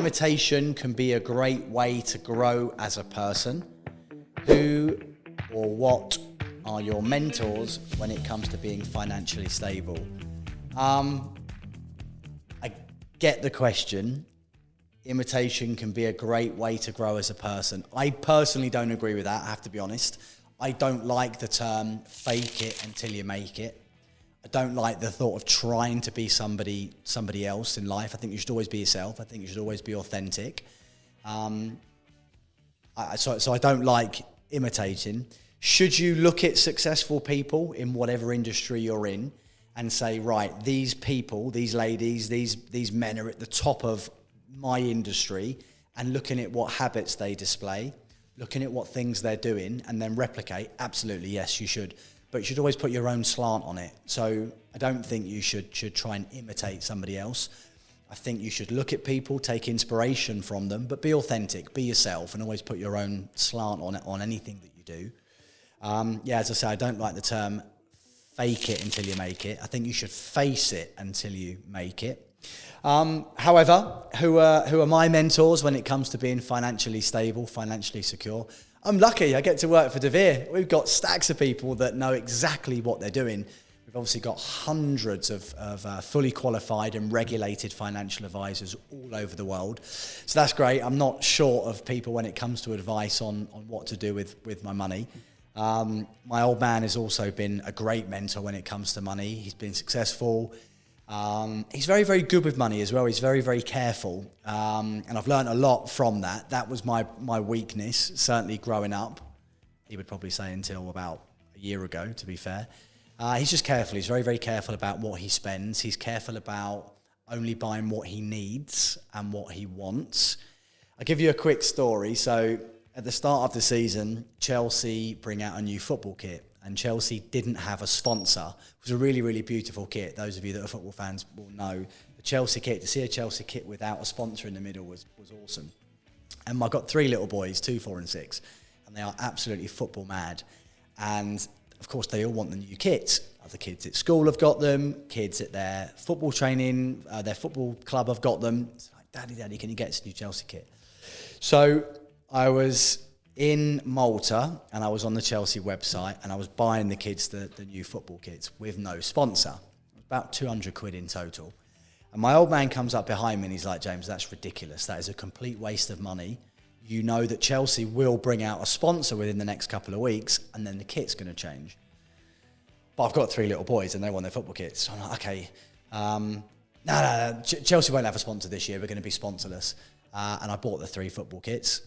imitation can be a great way to grow as a person. Who or what are your mentors when it comes to being financially stable? I get the question. Imitation can be a great way to grow as a person. I personally don't agree with that, I have to be honest. I don't like the term fake it until you make it. I don't like the thought of trying to be somebody else in life. I think you should always be yourself. I think you should always be authentic. So I don't like imitating. Should you look at successful people in whatever industry you're in and say, right, these people, these ladies, these men are at the top of my industry, and looking at what habits they display, looking at what things they're doing, and then replicate? Absolutely, yes, you should. But you should always put your own slant on it. So I don't think you should try and imitate somebody else. I think you should look at people, take inspiration from them, but be authentic, be yourself, and always put your own slant on it, on anything that you do. As I say, I don't like the term fake it until you make it. I think you should face it until you make it. However, who are my mentors when it comes to being financially stable, financially secure? I'm lucky. I get to work for De Vere. We've got stacks of people that know exactly what they're doing. We've obviously got hundreds of fully qualified and regulated financial advisors all over the world. So that's great. I'm not short of people when it comes to advice on what to do with my money. My old man has also been a great mentor when it comes to money. He's been successful. He's very, very good with money as well. He's very, very careful. And I've learned a lot from that. That was my weakness, certainly growing up. He would probably say until about a year ago, to be fair. He's just careful. He's very, very careful about what he spends. He's careful about only buying what he needs and what he wants. I'll give you a quick story. So at the start of the season, Chelsea bring out a new football kit. And Chelsea didn't have a sponsor. It was a really, really beautiful kit. Those of you that are football fans will know the Chelsea kit. To see a Chelsea kit without a sponsor in the middle was awesome. And I've got 3 little boys, 2, 4 and 6, and they are absolutely football mad. And of course, they all want the new kit. Other kids at school have got them. Kids at their football training, their football club have got them. It's like, Daddy, can you get us a new Chelsea kit? So I was in Malta, and I was on the Chelsea website, and I was buying the kids the new football kits with no sponsor. It was about 200 quid in total. And my old man comes up behind me and he's like, James, that's ridiculous. That is a complete waste of money. You know that Chelsea will bring out a sponsor within the next couple of weeks, and then the kit's going to change. But I've got 3 little boys and they want their football kits. So I'm like, okay, no, Chelsea won't have a sponsor this year. We're going to be sponsorless. And I bought the 3 football kits.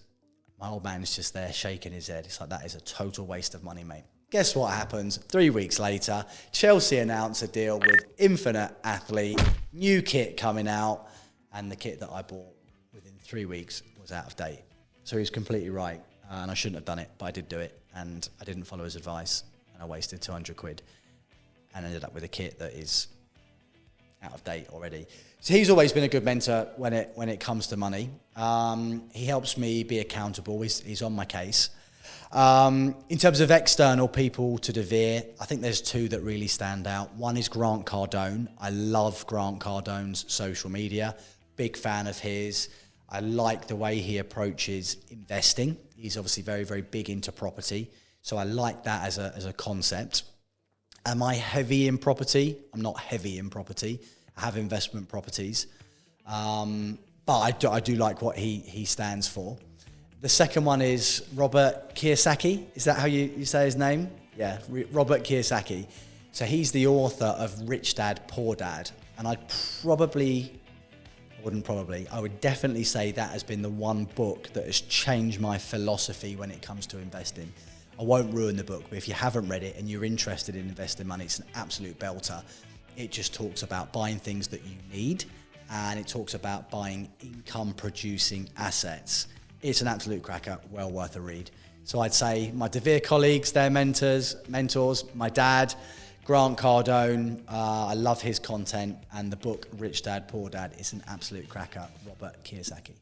My old man's just there shaking his head. It's like, that is a total waste of money, mate. Guess what happens? 3 weeks later, Chelsea announce a deal with Infinite Athlete, new kit coming out, and the kit that I bought within 3 weeks was out of date. So he was completely right, and I shouldn't have done it, but I did do it, and I didn't follow his advice, and I wasted 200 quid, and ended up with a kit that is out of date already. So he's always been a good mentor when it comes to money. He helps me be accountable. He's on my case. In terms of external people to De Vere, I think there's 2 that really stand out. One is Grant Cardone. I love Grant Cardone's social media. Big fan of his. I like the way he approaches investing. He's obviously very, very big into property. So I like that as a concept. Am I heavy in property? I'm not heavy in property. I have investment properties. But I do like what he stands for. The second one is Robert Kiyosaki. Is that how you say his name? Yeah, Robert Kiyosaki. So he's the author of Rich Dad, Poor Dad. And I would definitely say that has been the one book that has changed my philosophy when it comes to investing. I won't ruin the book, but if you haven't read it and you're interested in investing money, it's an absolute belter. It just talks about buying things that you need, and it talks about buying income-producing assets. It's an absolute cracker, well worth a read. So I'd say my De Vere colleagues, their mentors, my dad, Grant Cardone, I love his content, and the book Rich Dad, Poor Dad is an absolute cracker, Robert Kiyosaki.